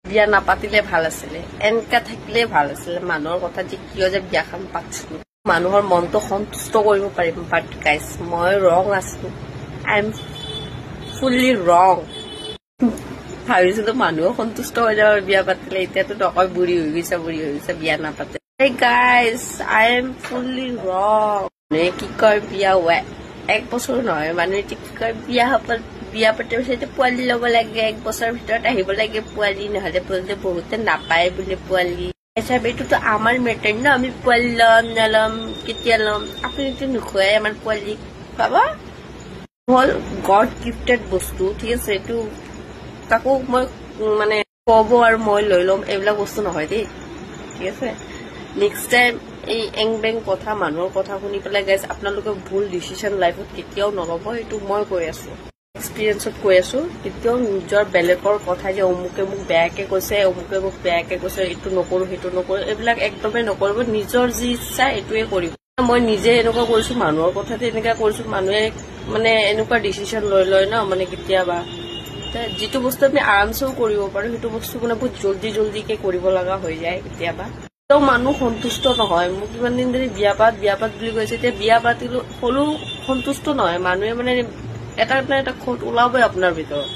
বিয়া নাপাতিলে ভাল আছিলে, এনেকা থাকিলে ভাল আছিলে। মানুহৰ কথা যে কিয় যে বিয়াখন পাতিছিলো, মানুহৰ মনটো সন্তুষ্ট কৰিব পাৰিম। বাট গাইজ, মই ৰং আছো। আই এম ফুল্লি ৰং। ভাবিছিলো মানুহে সন্তুষ্ট হৈ যাব বিয়া পাতিলে, এতিয়াতো নকয় বুঢ়ী হৈ গৈছে বিয়া নাপাতে। গাইজ, আই এম ফুল্লি ৰং। কি কয় বিয়া 1 বছৰ নহয়, মানুহে কি কয় বিয়া পাতিব পোৱালি ল'ব লাগে, 1 বছৰৰ ভিতৰত আহিব লাগে পোৱালি, নহলে বহুতে নাপায় বোলে পোৱালি। এইটোতো আমাৰ মেটাৰ ন, আমি পোৱালি ল'ম নলম, কেতিয়া ল'ম। আপুনিতো নোখোৱাই আমাৰ পোৱালি। ভাবা হ'ল গড গিফটেড বস্তু, ঠিক আছে। এইটো তাকো মই মানে কব আৰু মই লৈ ল'ম এইবিলাক বস্তু নহয় দেই, ঠিক আছে। নেক্সট টাইম এই এং বেং কথা, মানুহৰ কথা শুনি পেলাই গাইজ আপোনালোকে ভুল ডিচিশ্যন লাইফত কেতিয়াও নল'ব। এইটো মই কৈ আছো, এক্সপিৰিয়েঞ্চত কৈ আছো। কেতিয়াও নিজৰ বেলেগৰ কথা যে অমুকে মোক বেয়াকে কৈছে, অমুকে মোক বেয়াকে কৈছে, এইটো নকৰো সেইটো নকৰো, এইবিলাক একদমেই নকৰিব। নিজৰ যি ইচ্ছা এইটোৱে কৰিব। মই নিজে এনেকুৱা কৰিছো, মানুহৰ কথাতে এনেকুৱা কৰিছো। মানুহে মানে এনেকুৱা ডিচিশ্যন লৈ লয় ন, মানে কেতিয়াবা যিটো বস্তু আমি আৰামছেও কৰিব পাৰো, সেইটো বস্তু মানে বহুত জল্দিকে কৰিব লগা হৈ যায় কেতিয়াবা। মানুহ সন্তুষ্ট নহয়। মোক ইমান দিন ধৰি বিয়া পাত বুলি কৈছে, এতিয়া বিয়া পাতিলো হলেও সন্তুষ্ট নহয় মানুহে। মানে এটা খোট ওলাবই আপোনাৰ ভিতৰত।